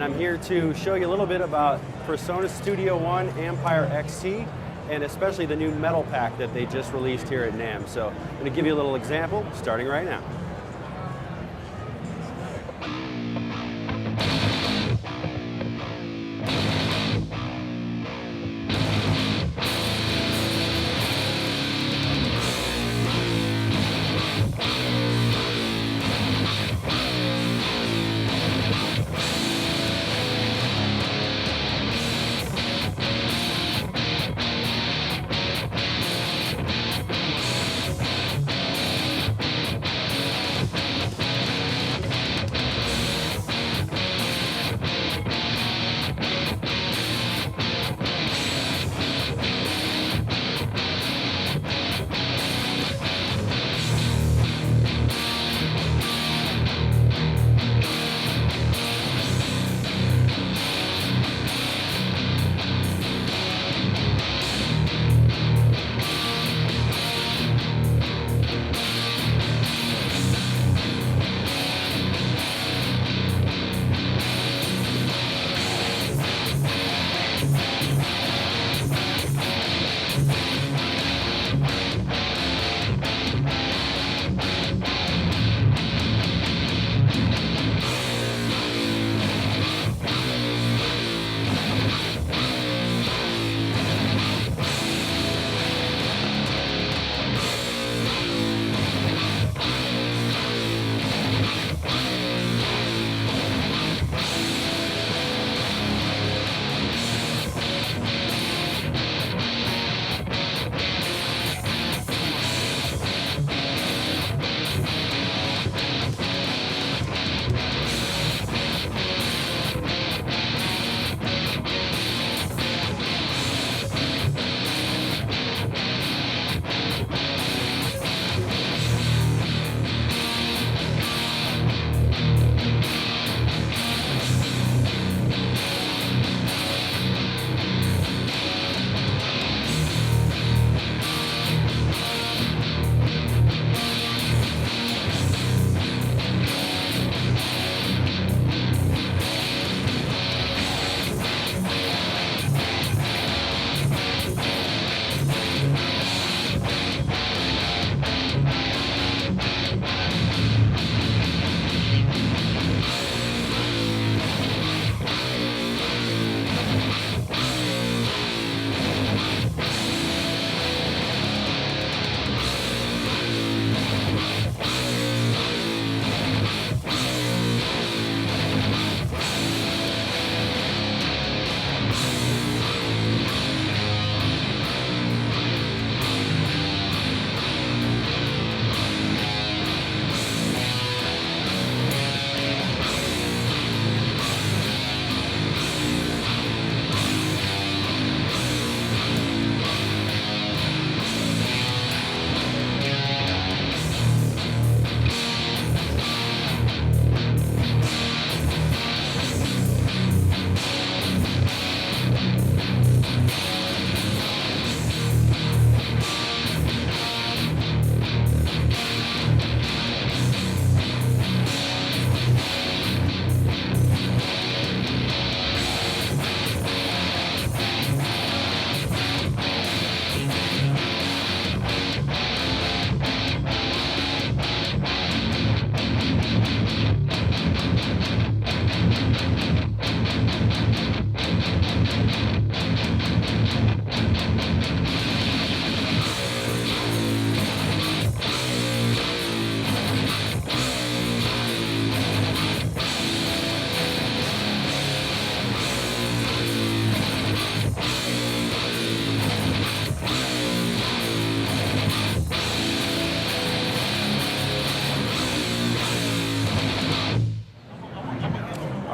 I'm here to show you a little bit about Presonus Studio One Ampire XT, and especially the new metal pack that they just released here at NAMM. So I'm going to give you a little example starting right now.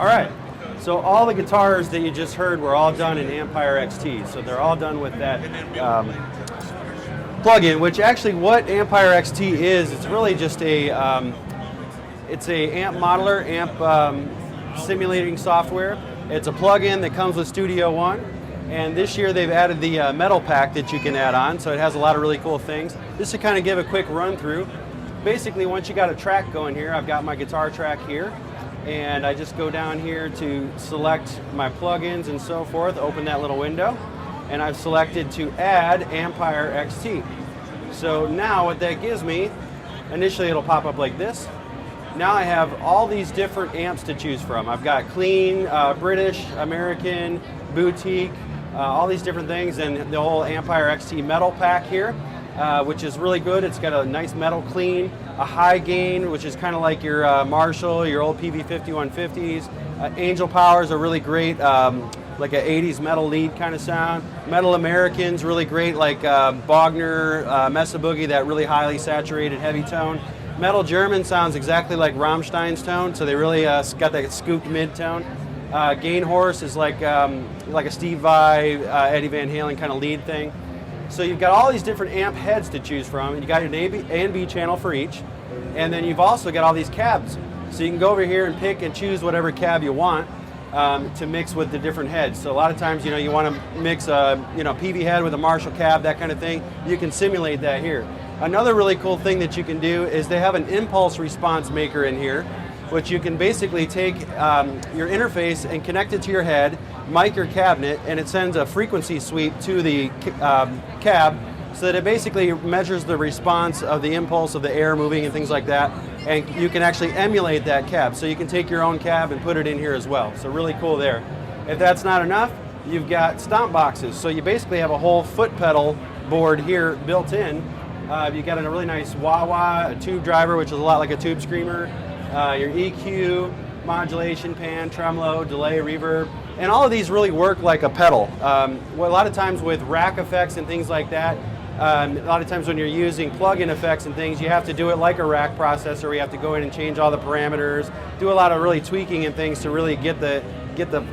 All right, so all the guitars that you just heard were all done in Ampire XT. So they're all done with that plugin, which actually what Ampire XT is, it's really just a, it's a amp modeler, amp simulating software. It's a plugin that comes with Studio One. And this year they've added the metal pack that you can add on, so it has a lot of really cool things. Just to kind of give a quick run through. Basically, once you got a track going here, I've got my guitar track here. and I just go down here to select my plugins and so forth, open that little window, and I've selected to add Ampire XT. So now what that gives me, initially it'll pop up like this. Now I have all these different amps to choose from. I've got clean, British, American, boutique, all these different things, and the whole Ampire XT metal pack here, which is really good. It's got a nice metal clean, a high gain, which is kind of like your Marshall, your old PV5150s. Angel Powers are really great, like an 80s metal lead kind of sound. Metal Americans, really great, like Bogner, Mesa Boogie, that really highly saturated heavy tone. Metal German sounds exactly like Rammstein's tone, so they really got that scooped mid-tone. Gain Horse is like a Steve Vai, Eddie Van Halen kind of lead thing. So you've got all these different amp heads to choose from, and you got an A and B channel for each, and then you've also got all these cabs. So you can go over here and pick and choose whatever cab you want to mix with the different heads. So a lot of times, you want to mix a PV head with a Marshall cab, that kind of thing. You can simulate that here. Another really cool thing that you can do is they have an impulse response maker in here, which you can basically take your interface and connect it to your head, mic your cabinet, and it sends a frequency sweep to the cab so that it basically measures the response of the impulse of the air moving and things like that, and you can actually emulate that cab. So you can take your own cab and put it in here as well. So really cool there. If that's not enough, you've got Stomp Boxes. So you basically have a whole foot pedal board here built in. You've got a really nice wah-wah, a tube driver, which is a lot like a tube screamer, your EQ, modulation, pan, tremolo, delay, reverb, and all of these really work like a pedal. A lot of times with rack effects and things like that, a lot of times when you're using plug-in effects and things, you have to do it like a rack processor, where you have to go in and change all the parameters, do a lot of really tweaking and things to really get the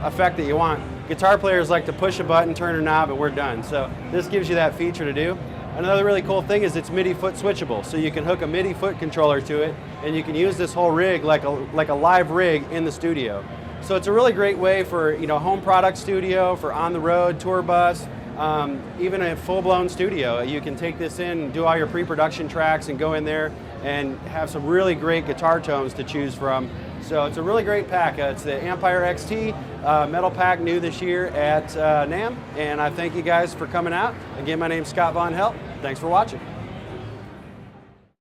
effect that you want. Guitar players like to push a button, turn a knob, and we're done. So this gives you that feature to do. Another really cool thing is it's MIDI foot switchable, so you can hook a MIDI foot controller to it, and you can use this whole rig like a live rig in the studio. So it's a really great way for home product studio, for on the road, tour bus, even a full-blown studio. You can take this in and do all your pre-production tracks and go in there and have some really great guitar tones to choose from. So it's a really great pack. It's the Ampire XT metal pack, new this year at NAMM, and I thank you guys for coming out. Again, my name's Scott Von Helt. Thanks for watching.